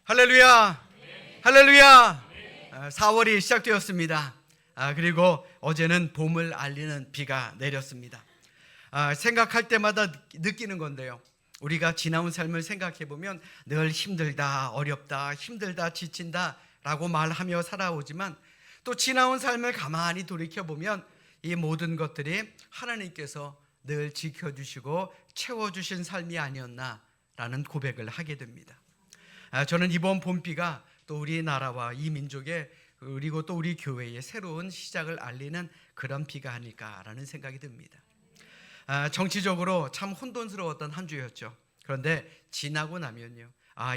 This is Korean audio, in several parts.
할렐루야, 할렐루야. 4월이 시작되었습니다. 그리고 어제는 봄을 알리는 비가 내렸습니다. 생각할 때마다 느끼는 건데요, 우리가 지나온 삶을 생각해 보면 늘 힘들다, 어렵다, 힘들다, 지친다 라고 말하며 살아오지만, 또 지나온 삶을 가만히 돌이켜 보면 이 모든 것들이 하나님께서 늘 지켜주시고 채워주신 삶이 아니었나라는 고백을 하게 됩니다. 저는 이번 봄비가 또 우리나라와 이 민족의, 그리고 또 우리 교회의 새로운 시작을 알리는 그런 비가 아닐까라는 생각이 듭니다. 정치적으로 참 혼돈스러웠던 한 주였죠. 그런데 지나고 나면요,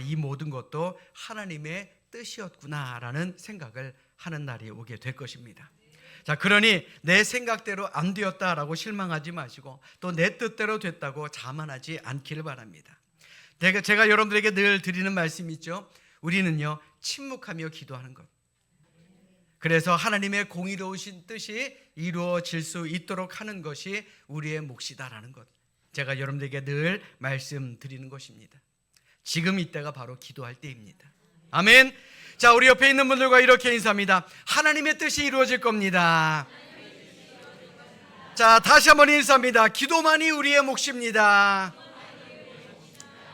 이 모든 것도 하나님의 뜻이었구나라는 생각을 하는 날이 오게 될 것입니다. 자, 그러니 내 생각대로 안 되었다라고 실망하지 마시고, 또 내 뜻대로 됐다고 자만하지 않기를 바랍니다. 제가 여러분들에게 늘 드리는 말씀이 있죠. 우리는요, 침묵하며 기도하는 것, 그래서 하나님의 공의로우신 뜻이 이루어질 수 있도록 하는 것이 우리의 몫이다라는 것, 제가 여러분들에게 늘 말씀드리는 것입니다. 지금 이때가 바로 기도할 때입니다. 아멘. 자, 우리 옆에 있는 분들과 이렇게 인사합니다. 하나님의 뜻이 이루어질 겁니다. 자, 다시 한번 인사합니다. 기도만이 우리의 몫입니다.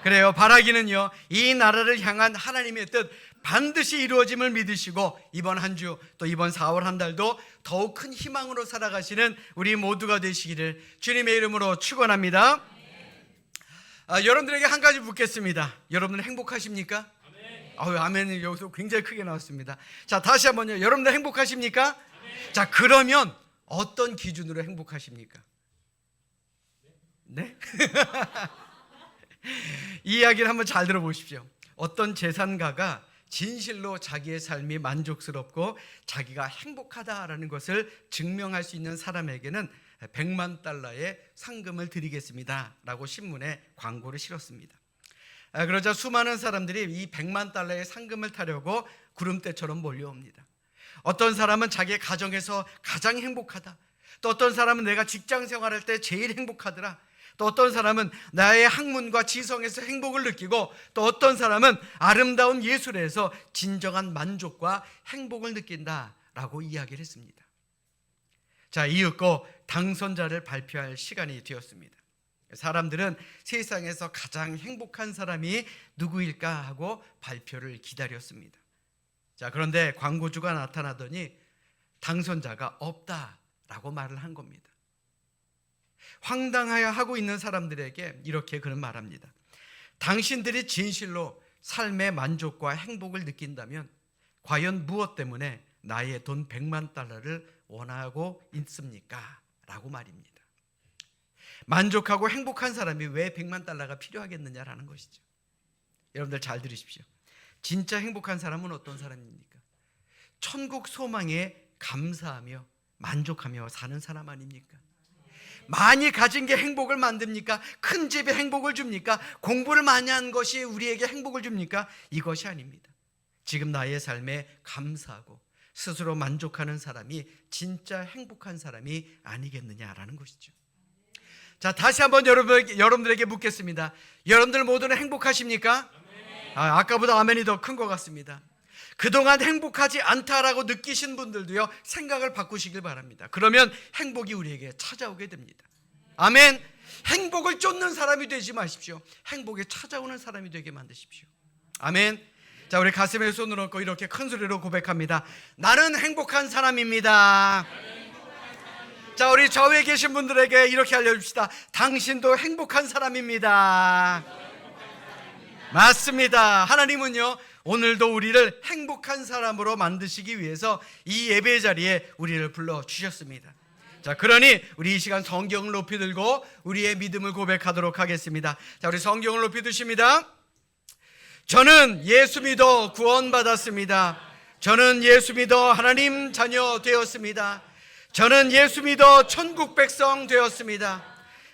그래요. 바라기는요, 이 나라를 향한 하나님의 뜻 반드시 이루어짐을 믿으시고, 이번 한 주, 또 이번 4월 한 달도 더욱 큰 희망으로 살아가시는 우리 모두가 되시기를 주님의 이름으로 축원합니다. 여러분들에게 한 가지 묻겠습니다. 여러분들 행복하십니까? 아멘이 여기서 굉장히 크게 나왔습니다. 자, 다시 한번요. 여러분들 행복하십니까? 자, 그러면 어떤 기준으로 행복하십니까? 네? 이 이야기를 한번 잘 들어보십시오. 어떤 재산가가 진실로 자기의 삶이 만족스럽고 자기가 행복하다라는 것을 증명할 수 있는 사람에게는 100만 달러의 상금을 드리겠습니다 라고 신문에 광고를 실었습니다. 그러자 수많은 사람들이 이 100만 달러의 상금을 타려고 구름대처럼 몰려옵니다. 어떤 사람은 자기의 가정에서 가장 행복하다, 또 어떤 사람은 내가 직장 생활할 때 제일 행복하더라, 또 어떤 사람은 나의 학문과 지성에서 행복을 느끼고, 또 어떤 사람은 아름다운 예술에서 진정한 만족과 행복을 느낀다라고 이야기를 했습니다. 자, 이윽고 당선자를 발표할 시간이 되었습니다. 사람들은 세상에서 가장 행복한 사람이 누구일까 하고 발표를 기다렸습니다. 자, 그런데 광고주가 나타나더니 당선자가 없다라고 말을 한 겁니다. 황당하여 하고 있는 사람들에게 이렇게 그는 말합니다. 당신들이 진실로 삶의 만족과 행복을 느낀다면 과연 무엇 때문에 나의 돈 100만 달러를 원하고 있습니까? 라고 말입니다. 만족하고 행복한 사람이 왜 100만 달러가 필요하겠느냐라는 것이죠. 여러분들 잘 들으십시오. 진짜 행복한 사람은 어떤 사람입니까? 천국 소망에 감사하며 만족하며 사는 사람 아닙니까? 많이 가진 게 행복을 만듭니까? 큰 집에 행복을 줍니까? 공부를 많이 한 것이 우리에게 행복을 줍니까? 이것이 아닙니다. 지금 나의 삶에 감사하고 스스로 만족하는 사람이 진짜 행복한 사람이 아니겠느냐라는 것이죠. 자, 다시 한번 여러분들에게 묻겠습니다. 여러분들 모두는 행복하십니까? 아까보다 아멘이 더 큰 것 같습니다. 그동안 행복하지 않다라고 느끼신 분들도요, 생각을 바꾸시길 바랍니다. 그러면 행복이 우리에게 찾아오게 됩니다. 아멘. 행복을 쫓는 사람이 되지 마십시오. 행복에 찾아오는 사람이 되게 만드십시오. 아멘. 자, 우리 가슴에 손을 얹고 이렇게 큰 소리로 고백합니다. 나는 행복한 사람입니다. 자, 우리 좌우에 계신 분들에게 이렇게 알려줍시다. 당신도 행복한 사람입니다. 맞습니다. 하나님은요, 오늘도 우리를 행복한 사람으로 만드시기 위해서 이 예배 자리에 우리를 불러주셨습니다. 자, 그러니 우리 이 시간 성경을 높이 들고 우리의 믿음을 고백하도록 하겠습니다. 자, 우리 성경을 높이 드십니다. 저는 예수 믿어 구원받았습니다. 저는 예수 믿어 하나님 자녀 되었습니다. 저는 예수 믿어 천국 백성 되었습니다.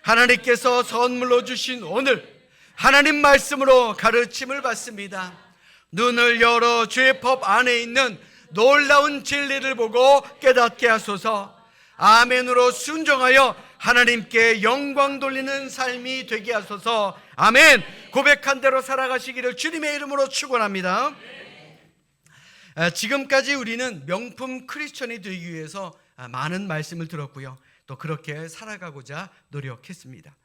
하나님께서 선물로 주신 오늘 하나님 말씀으로 가르침을 받습니다. 눈을 열어 주의 법 안에 있는 놀라운 진리를 보고 깨닫게 하소서. 아멘으로 순종하여 하나님께 영광 돌리는 삶이 되게 하소서. 아멘. 고백한 대로 살아가시기를 주님의 이름으로 축원합니다. 지금까지 우리는 명품 크리스천이 되기 위해서 많은 말씀을 들었고요, 또 그렇게 살아가고자 노력했습니다.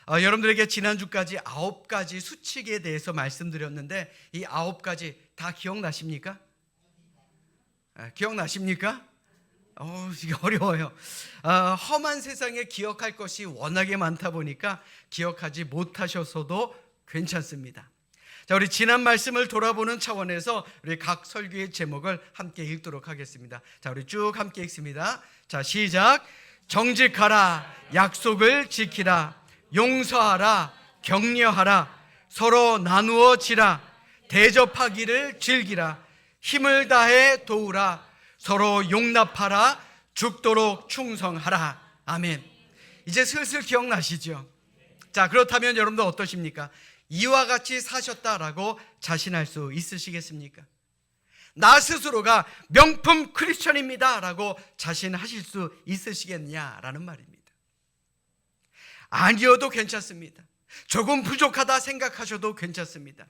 여러분들에게 지난주까지 9가지 수칙에 대해서 말씀드렸는데, 이 9가지 다 기억나십니까? 기억나십니까? 이게 어려워요. 험한 세상에 기억할 것이 워낙에 많다 보니까 기억하지 못하셔서도 괜찮습니다. 자, 우리 지난 말씀을 돌아보는 차원에서 우리 각 설교의 제목을 함께 읽도록 하겠습니다. 자, 우리 쭉 함께 읽습니다. 자, 시작. 정직하라, 약속을 지키라, 용서하라, 격려하라, 서로 나누어지라, 대접하기를 즐기라, 힘을 다해 도우라, 서로 용납하라, 죽도록 충성하라. 아멘. 이제 슬슬 기억나시죠? 자, 그렇다면 여러분들 어떠십니까? 이와 같이 사셨다라고 자신할 수 있으시겠습니까? 나 스스로가 명품 크리스천입니다 라고 자신하실 수 있으시겠냐라는 말입니다. 아니어도 괜찮습니다. 조금 부족하다 생각하셔도 괜찮습니다.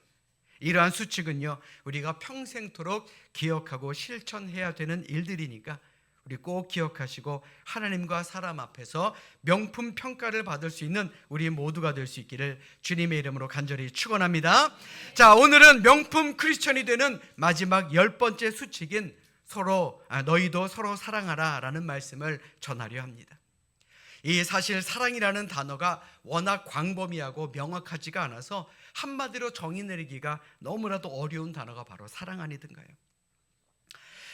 이러한 수칙은요, 우리가 평생토록 기억하고 실천해야 되는 일들이니까 우리 꼭 기억하시고 하나님과 사람 앞에서 명품 평가를 받을 수 있는 우리 모두가 될 수 있기를 주님의 이름으로 간절히 축원합니다. 자, 오늘은 명품 크리스천이 되는 마지막 10번째 수칙인 너희도 서로 사랑하라 라는 말씀을 전하려 합니다. 이 사실 사랑이라는 단어가 워낙 광범위하고 명확하지가 않아서 한마디로 정의 내리기가 너무나도 어려운 단어가 바로 사랑 아니든가요?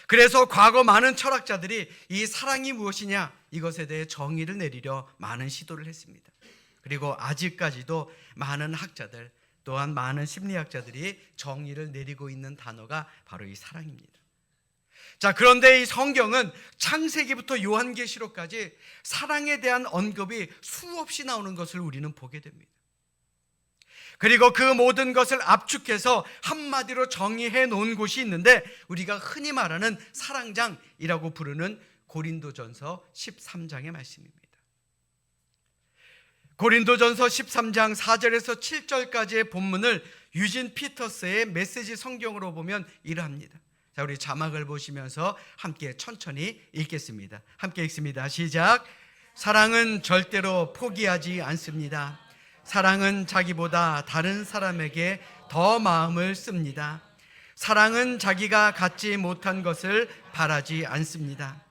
그래서 과거 많은 철학자들이 이 사랑이 무엇이냐, 이것에 대해 정의를 내리려 많은 시도를 했습니다. 그리고 아직까지도 많은 학자들, 또한 많은 심리학자들이 정의를 내리고 있는 단어가 바로 이 사랑입니다. 자, 그런데 이 성경은 창세기부터 요한계시록까지 사랑에 대한 언급이 수없이 나오는 것을 우리는 보게 됩니다. 그리고 그 모든 것을 압축해서 한마디로 정의해 놓은 곳이 있는데, 우리가 흔히 말하는 사랑장이라고 부르는 고린도전서 13장의 말씀입니다. 고린도전서 13장 4절에서 7절까지의 본문을 유진 피터스의 메시지 성경으로 보면 이러합니다. 자, 우리 자막을 보시면서 함께 천천히 읽겠습니다. 함께 읽습니다. 시작. 사랑은 절대로 포기하지 않습니다. 사랑은 자기보다 다른 사람에게 더 마음을 씁니다. 사랑은 자기가 갖지 못한 것을 바라지 않습니다.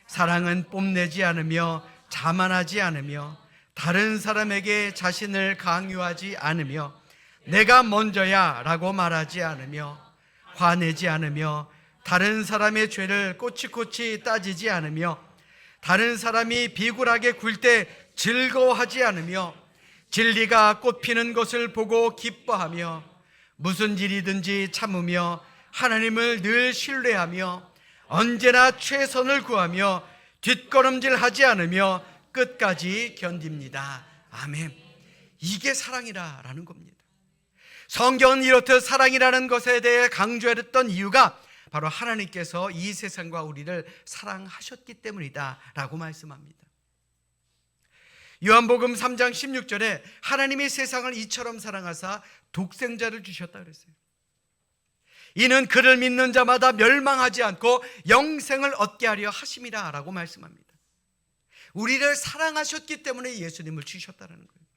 사랑은 뽐내지 않으며 자만하지 않으며 다른 사람에게 자신을 강요하지 않으며 내가 먼저야 라고 말하지 않으며 화내지 않으며 다른 사람의 죄를 꼬치꼬치 따지지 않으며 다른 사람이 비굴하게 굴 때 즐거워하지 않으며 진리가 꽃피는 것을 보고 기뻐하며 무슨 일이든지 참으며 하나님을 늘 신뢰하며 언제나 최선을 구하며 뒷걸음질하지 않으며 끝까지 견딥니다. 아멘. 이게 사랑이라는 겁니다. 성경은 이렇듯 사랑이라는 것에 대해 강조했던 이유가 바로 하나님께서 이 세상과 우리를 사랑하셨기 때문이다 라고 말씀합니다. 요한복음 3장 16절에 하나님이 세상을 이처럼 사랑하사 독생자를 주셨다 그랬어요. 이는 그를 믿는 자마다 멸망하지 않고 영생을 얻게 하려 하심이라 라고 말씀합니다. 우리를 사랑하셨기 때문에 예수님을 주셨다는 거예요.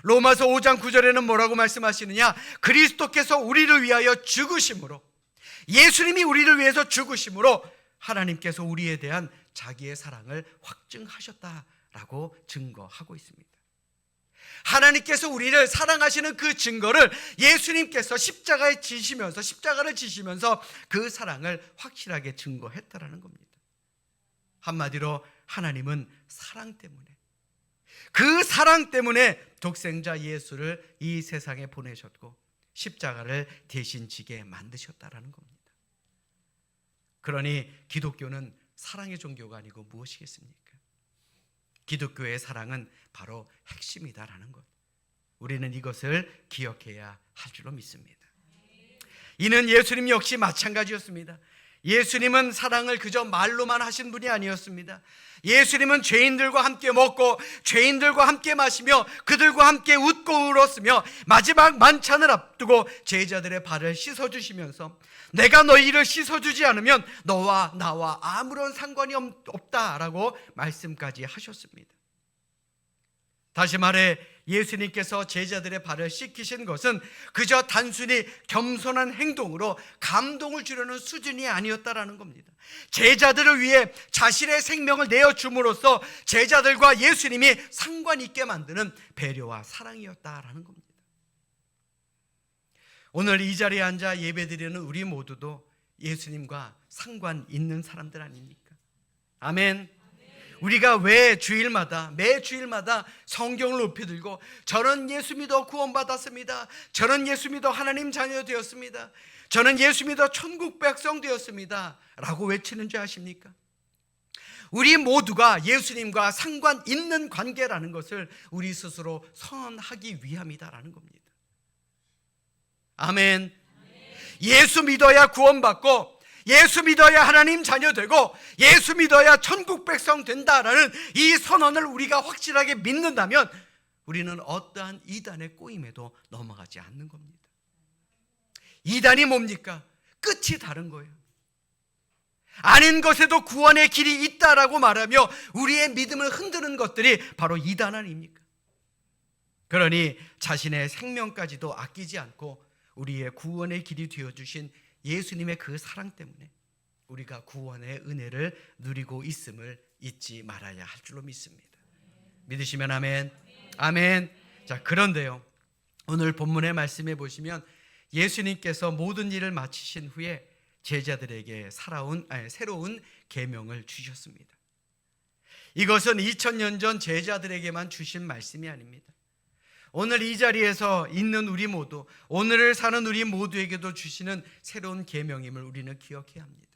로마서 5장 9절에는 뭐라고 말씀하시느냐, 그리스도께서 우리를 위하여 죽으심으로, 예수님이 우리를 위해서 죽으심으로 하나님께서 우리에 대한 자기의 사랑을 확증하셨다라고 증거하고 있습니다. 하나님께서 우리를 사랑하시는 그 증거를 예수님께서 십자가를 지시면서 그 사랑을 확실하게 증거했다라는 겁니다. 한마디로 하나님은 사랑 때문에, 그 사랑 때문에 독생자 예수를 이 세상에 보내셨고 십자가를 대신 지게 만드셨다라는 겁니다. 그러니 기독교는 사랑의 종교가 아니고 무엇이겠습니까? 기독교의 사랑은 바로 핵심이다라는 것, 우리는 이것을 기억해야 할 줄로 믿습니다. 이는 예수님 역시 마찬가지였습니다. 예수님은 사랑을 그저 말로만 하신 분이 아니었습니다. 예수님은 죄인들과 함께 먹고 죄인들과 함께 마시며 그들과 함께 웃고 울었으며 마지막 만찬을 앞두고 제자들의 발을 씻어주시면서 내가 너희를 씻어주지 않으면 너와 나와 아무런 상관이 없다라고 말씀까지 하셨습니다. 다시 말해 예수님께서 제자들의 발을 씻기신 것은 그저 단순히 겸손한 행동으로 감동을 주려는 수준이 아니었다라는 겁니다. 제자들을 위해 자신의 생명을 내어줌으로써 제자들과 예수님이 상관 있게 만드는 배려와 사랑이었다라는 겁니다. 오늘 이 자리에 앉아 예배드리는 우리 모두도 예수님과 상관 있는 사람들 아닙니까? 아멘. 우리가 왜 매 주일마다 성경을 높이 들고 저는 예수 믿어 구원받았습니다, 저는 예수 믿어 하나님 자녀 되었습니다, 저는 예수 믿어 천국 백성 되었습니다 라고 외치는 줄 아십니까? 우리 모두가 예수님과 상관 있는 관계라는 것을 우리 스스로 선언하기 위함이다라는 겁니다. 아멘. 예수 믿어야 구원받고 예수 믿어야 하나님 자녀 되고 예수 믿어야 천국 백성 된다라는 이 선언을 우리가 확실하게 믿는다면 우리는 어떠한 이단의 꼬임에도 넘어가지 않는 겁니다. 이단이 뭡니까? 끝이 다른 거예요. 아닌 것에도 구원의 길이 있다라고 말하며 우리의 믿음을 흔드는 것들이 바로 이단 아닙니까? 그러니 자신의 생명까지도 아끼지 않고 우리의 구원의 길이 되어주신 예수님의 그 사랑 때문에 우리가 구원의 은혜를 누리고 있음을 잊지 말아야 할 줄로 믿습니다. 믿으시면 아멘. 아멘. 자, 그런데요, 오늘 본문의 말씀에 보시면 예수님께서 모든 일을 마치신 후에 제자들에게 새로운 계명을 주셨습니다. 이것은 2000년 전 제자들에게만 주신 말씀이 아닙니다. 오늘 이 자리에서 있는 우리 모두, 오늘을 사는 우리 모두에게도 주시는 새로운 계명임을 우리는 기억해야 합니다.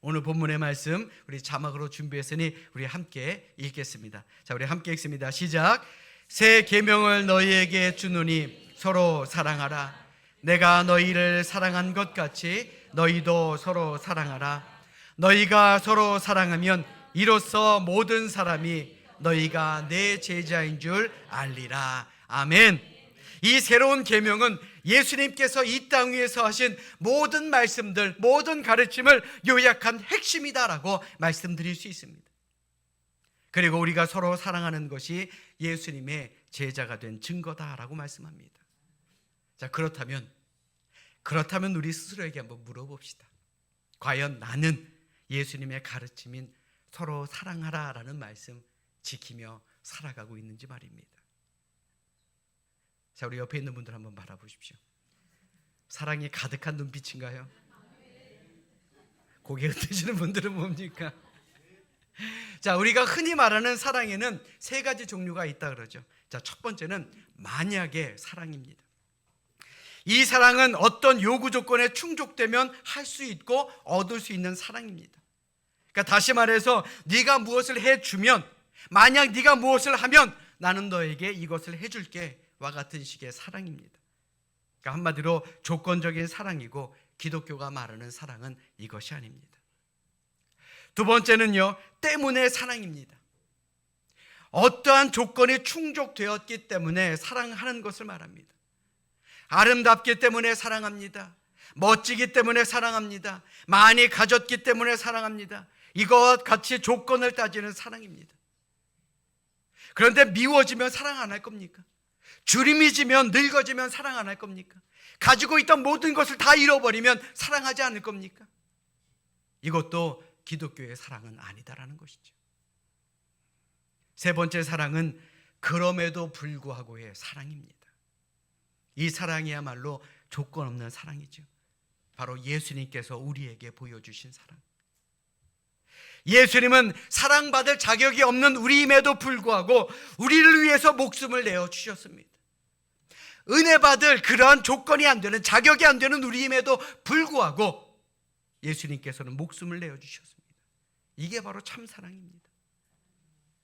오늘 본문의 말씀 우리 자막으로 준비했으니 우리 함께 읽겠습니다. 자, 우리 함께 읽습니다. 시작. 새 계명을 너희에게 주노니 서로 사랑하라. 내가 너희를 사랑한 것 같이 너희도 서로 사랑하라. 너희가 서로 사랑하면 이로써 모든 사람이 너희가 내 제자인 줄 알리라. 아멘. 이 새로운 계명은 예수님께서 이 땅 위에서 하신 모든 말씀들, 모든 가르침을 요약한 핵심이다라고 말씀드릴 수 있습니다. 그리고 우리가 서로 사랑하는 것이 예수님의 제자가 된 증거다라고 말씀합니다. 자, 그렇다면 우리 스스로에게 한번 물어봅시다. 과연 나는 예수님의 가르침인 서로 사랑하라라는 말씀 지키며 살아가고 있는지 말입니다. 자, 우리 옆에 있는 분들 한번 바라보십시오. 사랑이 가득한 눈빛인가요? 고개 흔드시는 분들은 뭡니까? 자, 우리가 흔히 말하는 사랑에는 세 가지 종류가 있다 그러죠. 자, 첫 번째는 만약의 사랑입니다. 이 사랑은 어떤 요구 조건에 충족되면 할 수 있고 얻을 수 있는 사랑입니다. 그러니까 다시 말해서 네가 무엇을 해주면, 만약 네가 무엇을 하면 나는 너에게 이것을 해줄게 와 같은 식의 사랑입니다. 그러니까 한마디로 조건적인 사랑이고 기독교가 말하는 사랑은 이것이 아닙니다. 두 번째는요, 때문에 사랑입니다. 어떠한 조건이 충족되었기 때문에 사랑하는 것을 말합니다. 아름답기 때문에 사랑합니다. 멋지기 때문에 사랑합니다. 많이 가졌기 때문에 사랑합니다. 이것 같이 조건을 따지는 사랑입니다. 그런데 미워지면 사랑 안 할 겁니까? 주림이 지면, 늙어지면 사랑 안 할 겁니까? 가지고 있던 모든 것을 다 잃어버리면 사랑하지 않을 겁니까? 이것도 기독교의 사랑은 아니다라는 것이죠. 세 번째 사랑은 그럼에도 불구하고의 사랑입니다. 이 사랑이야말로 조건 없는 사랑이죠. 바로 예수님께서 우리에게 보여주신 사랑. 예수님은 사랑받을 자격이 없는 우리임에도 불구하고 우리를 위해서 목숨을 내어주셨습니다. 은혜 받을 그러한 조건이 안 되는, 자격이 안 되는 우리임에도 불구하고 예수님께서는 목숨을 내어주셨습니다. 이게 바로 참 사랑입니다.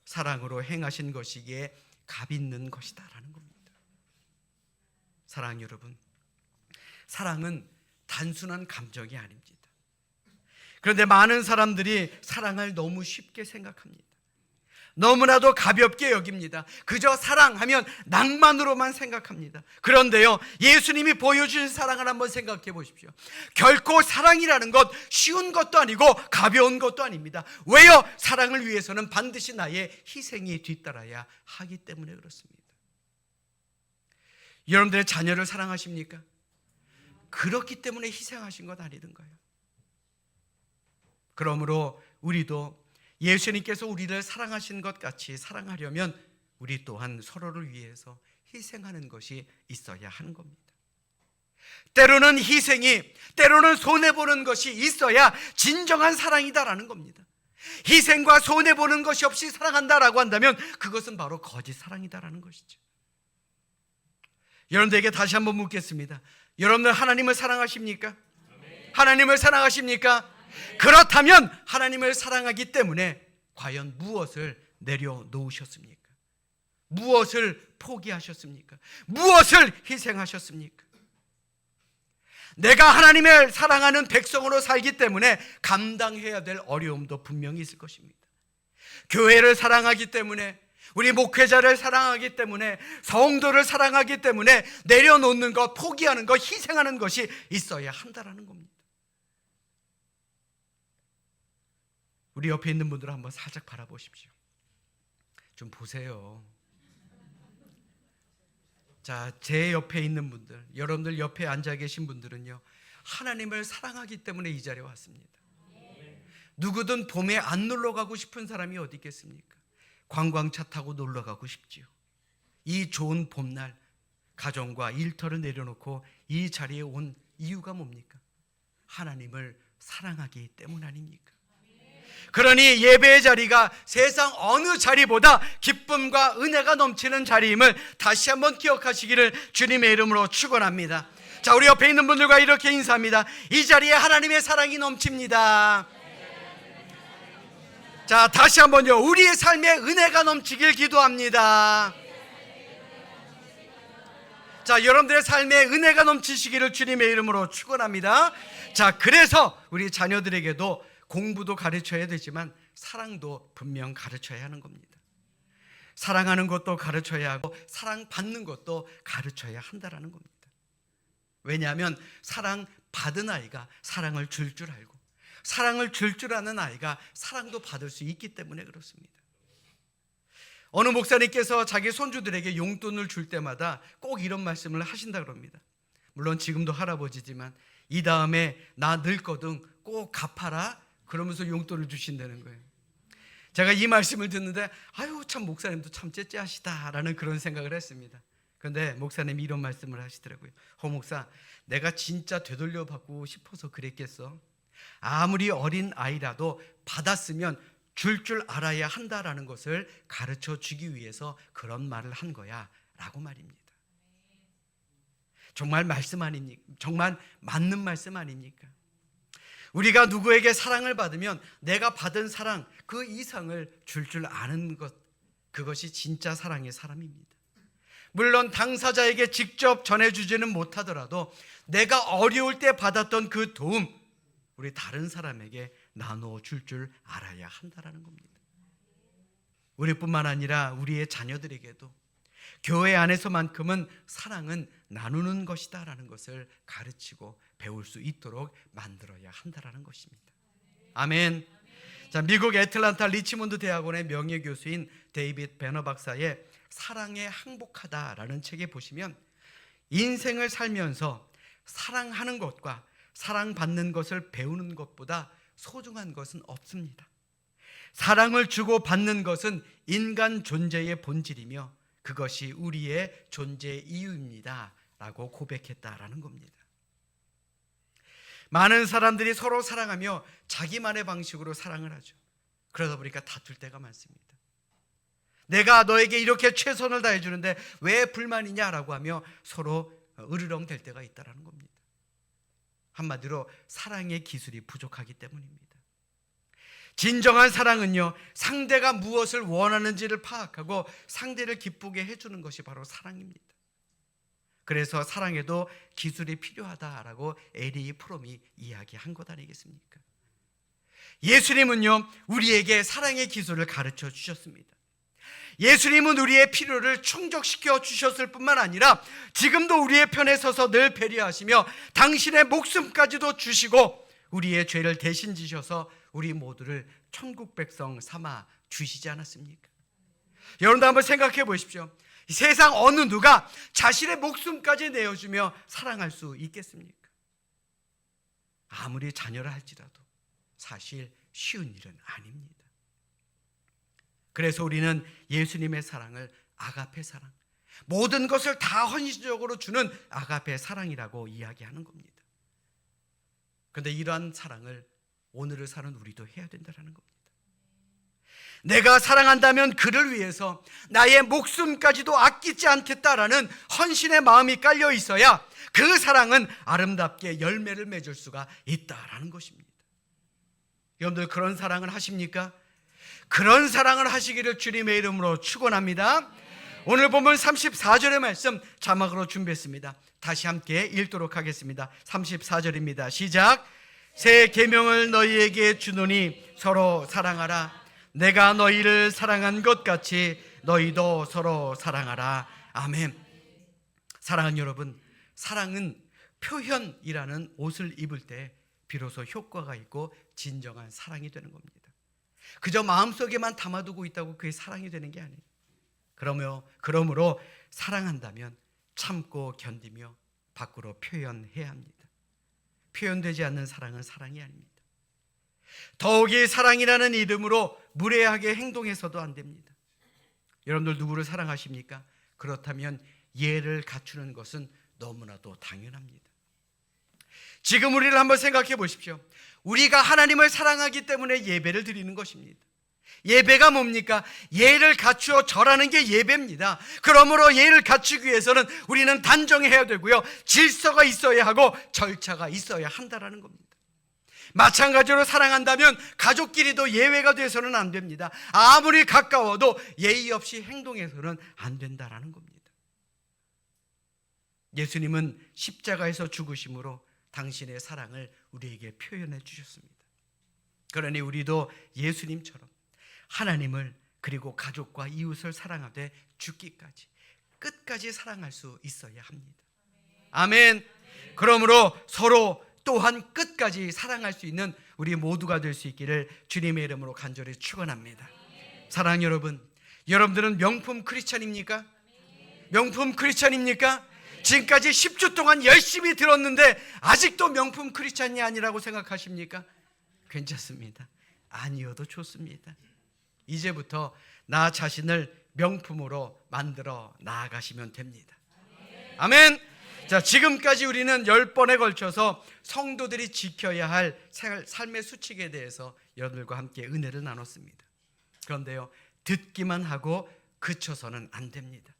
사랑으로 행하신 것이기에 값 있는 것이다라는 겁니다. 사랑 여러분, 사랑은 단순한 감정이 아닙니다. 그런데 많은 사람들이 사랑을 너무 쉽게 생각합니다. 너무나도 가볍게 여깁니다. 그저 사랑하면 낭만으로만 생각합니다. 그런데요, 예수님이 보여주신 사랑을 한번 생각해 보십시오. 결코 사랑이라는 것 쉬운 것도 아니고 가벼운 것도 아닙니다. 왜요? 사랑을 위해서는 반드시 나의 희생이 뒤따라야 하기 때문에 그렇습니다. 여러분들의 자녀를 사랑하십니까? 그렇기 때문에 희생하신 것 아니던가요? 그러므로 우리도 예수님께서 우리를 사랑하신 것 같이 사랑하려면 우리 또한 서로를 위해서 희생하는 것이 있어야 하는 겁니다. 때로는 희생이, 때로는 손해보는 것이 있어야 진정한 사랑이다라는 겁니다. 희생과 손해보는 것이 없이 사랑한다라고 한다면 그것은 바로 거짓 사랑이다라는 것이죠. 여러분들에게 다시 한번 묻겠습니다. 여러분들 하나님을 사랑하십니까? 하나님을 사랑하십니까? 그렇다면 하나님을 사랑하기 때문에 과연 무엇을 내려놓으셨습니까? 무엇을 포기하셨습니까? 무엇을 희생하셨습니까? 내가 하나님을 사랑하는 백성으로 살기 때문에 감당해야 될 어려움도 분명히 있을 것입니다. 교회를 사랑하기 때문에, 우리 목회자를 사랑하기 때문에, 성도를 사랑하기 때문에 내려놓는 것, 포기하는 것, 희생하는 것이 있어야 한다라는 겁니다. 우리 옆에 있는 분들을 한번 살짝 바라보십시오. 좀 보세요. 자, 제 옆에 있는 분들, 여러분들 옆에 앉아 계신 분들은요, 하나님을 사랑하기 때문에 이 자리에 왔습니다. 누구든 봄에 안 놀러 가고 싶은 사람이 어디 있겠습니까? 관광차 타고 놀러 가고 싶지요. 이 좋은 봄날 가정과 일터를 내려놓고 이 자리에 온 이유가 뭡니까? 하나님을 사랑하기 때문 아닙니까? 그러니 예배의 자리가 세상 어느 자리보다 기쁨과 은혜가 넘치는 자리임을 다시 한번 기억하시기를 주님의 이름으로 축원합니다. 자, 우리 옆에 있는 분들과 이렇게 인사합니다. 이 자리에 하나님의 사랑이 넘칩니다. 자, 다시 한번요. 우리의 삶에 은혜가 넘치길 기도합니다. 자, 여러분들의 삶에 은혜가 넘치시기를 주님의 이름으로 축원합니다. 자, 그래서 우리 자녀들에게도 공부도 가르쳐야 되지만 사랑도 분명 가르쳐야 하는 겁니다. 사랑하는 것도 가르쳐야 하고 사랑받는 것도 가르쳐야 한다라는 겁니다. 왜냐하면 사랑받은 아이가 사랑을 줄 줄 알고 사랑을 줄 줄 아는 아이가 사랑도 받을 수 있기 때문에 그렇습니다. 어느 목사님께서 자기 손주들에게 용돈을 줄 때마다 꼭 이런 말씀을 하신다 그럽니다. 물론 지금도 할아버지지만 이 다음에 나 늙거든 꼭 갚아라 그러면서 용돈을 주신다는 거예요. 제가 이 말씀을 듣는데 아유 참 목사님도 참 째째하시다라는 그런 생각을 했습니다. 그런데 목사님이 이런 말씀을 하시더라고요. 허 목사, 내가 진짜 되돌려 받고 싶어서 그랬겠어? 아무리 어린 아이라도 받았으면 줄 알아야 한다라는 것을 가르쳐 주기 위해서 그런 말을 한 거야 라고 말입니다. 정말 말씀 아닙니까? 정말 맞는 말씀 아닙니까? 우리가 누구에게 사랑을 받으면 내가 받은 사랑 그 이상을 줄 아는 것, 그것이 진짜 사랑의 사람입니다. 물론 당사자에게 직접 전해주지는 못하더라도 내가 어려울 때 받았던 그 도움 우리 다른 사람에게 나눠줄 줄 알아야 한다는 겁니다. 우리뿐만 아니라 우리의 자녀들에게도 교회 안에서만큼은 사랑은 나누는 것이다 라는 것을 가르치고 배울 수 있도록 만들어야 한다는 것입니다. 아멘. 자, 미국 애틀란타 리치몬드 대학원의 명예교수인 데이빗 배너 박사의 사랑에 항복하다라는 책에 보시면 인생을 살면서 사랑하는 것과 사랑받는 것을 배우는 것보다 소중한 것은 없습니다. 사랑을 주고 받는 것은 인간 존재의 본질이며 그것이 우리의 존재 이유입니다 라고 고백했다라는 겁니다. 많은 사람들이 서로 사랑하며 자기만의 방식으로 사랑을 하죠. 그러다 보니까 다툴 때가 많습니다. 내가 너에게 이렇게 최선을 다해 주는데 왜 불만이냐라고 하며 서로 으르렁 될 때가 있다는 겁니다. 한마디로 사랑의 기술이 부족하기 때문입니다. 진정한 사랑은요, 상대가 무엇을 원하는지를 파악하고 상대를 기쁘게 해주는 것이 바로 사랑입니다. 그래서 사랑에도 기술이 필요하다라고 에리 프롬이 이야기한 것 아니겠습니까? 예수님은요, 우리에게 사랑의 기술을 가르쳐 주셨습니다. 예수님은 우리의 필요를 충족시켜 주셨을 뿐만 아니라 지금도 우리의 편에 서서 늘 배려하시며 당신의 목숨까지도 주시고 우리의 죄를 대신 지셔서 우리 모두를 천국 백성 삼아 주시지 않았습니까? 여러분도 한번 생각해 보십시오. 세상 어느 누가 자신의 목숨까지 내어주며 사랑할 수 있겠습니까? 아무리 자녀라 할지라도 사실 쉬운 일은 아닙니다. 그래서 우리는 예수님의 사랑을 아가페 사랑, 모든 것을 다 헌신적으로 주는 아가페 사랑이라고 이야기하는 겁니다. 그런데 이러한 사랑을 오늘을 사는 우리도 해야 된다는 겁니다. 내가 사랑한다면 그를 위해서 나의 목숨까지도 아끼지 않겠다라는 헌신의 마음이 깔려 있어야 그 사랑은 아름답게 열매를 맺을 수가 있다라는 것입니다. 여러분들 그런 사랑을 하십니까? 그런 사랑을 하시기를 주님의 이름으로 축원합니다. 오늘 본문 34절의 말씀 자막으로 준비했습니다. 다시 함께 읽도록 하겠습니다. 34절입니다. 시작. 새 계명을 너희에게 주노니 서로 사랑하라. 내가 너희를 사랑한 것 같이 너희도 서로 사랑하라. 아멘. 사랑하는 여러분, 사랑은 표현이라는 옷을 입을 때 비로소 효과가 있고 진정한 사랑이 되는 겁니다. 그저 마음속에만 담아두고 있다고 그게 사랑이 되는 게 아니에요. 그러므로 사랑한다면 참고 견디며 밖으로 표현해야 합니다. 표현되지 않는 사랑은 사랑이 아닙니다. 더욱이 사랑이라는 이름으로 무례하게 행동해서도 안 됩니다. 여러분들 누구를 사랑하십니까? 그렇다면 예를 갖추는 것은 너무나도 당연합니다. 지금 우리를 한번 생각해 보십시오. 우리가 하나님을 사랑하기 때문에 예배를 드리는 것입니다. 예배가 뭡니까? 예를 갖추어 절하는 게 예배입니다. 그러므로 예를 갖추기 위해서는 우리는 단정해야 되고요, 질서가 있어야 하고 절차가 있어야 한다라는 겁니다. 마찬가지로 사랑한다면 가족끼리도 예외가 돼서는 안 됩니다. 아무리 가까워도 예의 없이 행동해서는 안 된다라는 겁니다. 예수님은 십자가에서 죽으심으로 당신의 사랑을 우리에게 표현해 주셨습니다. 그러니 우리도 예수님처럼 하나님을 그리고 가족과 이웃을 사랑하되 죽기까지 끝까지 사랑할 수 있어야 합니다. 아멘. 그러므로 서로 또한 끝까지 사랑할 수 있는 우리 모두가 될 수 있기를 주님의 이름으로 간절히 축원합니다. 사랑하는 여러분, 여러분들은 명품 크리스찬입니까? 명품 크리스찬입니까? 지금까지 10주 동안 열심히 들었는데 아직도 명품 크리스찬이 아니라고 생각하십니까? 괜찮습니다. 아니어도 좋습니다. 이제부터 나 자신을 명품으로 만들어 나아가시면 됩니다. 아멘. 자, 지금까지 우리는 10번에 걸쳐서 성도들이 지켜야 할 삶의 수칙에 대해서 여러분들과 함께 은혜를 나눴습니다. 그런데요, 듣기만 하고 그쳐서는 안 됩니다.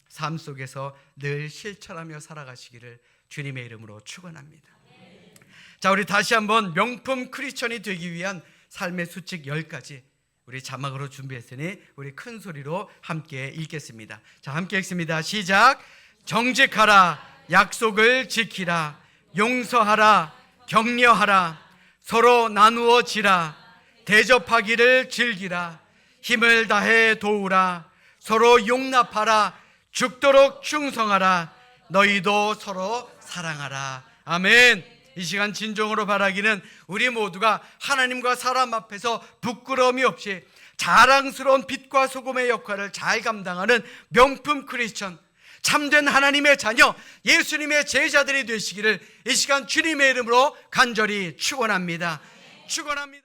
삶 속에서 늘 실천하며 살아가시기를 주님의 이름으로 축원합니다. 자, 우리 다시 한번 명품 크리스천이 되기 위한 삶의 수칙 10가지 우리 자막으로 준비했으니 우리 큰 소리로 함께 읽겠습니다. 자, 함께 읽습니다. 시작. 정직하라, 약속을 지키라, 용서하라, 격려하라, 서로 나누어 지라, 대접하기를 즐기라, 힘을 다해 도우라, 서로 용납하라, 죽도록 충성하라, 너희도 서로 사랑하라. 아멘. 이 시간 진정으로 바라기는 우리 모두가 하나님과 사람 앞에서 부끄러움이 없이 자랑스러운 빛과 소금의 역할을 잘 감당하는 명품 크리스천, 참된 하나님의 자녀, 예수님의 제자들이 되시기를 이 시간 주님의 이름으로 간절히 축원합니다. 축원합니다.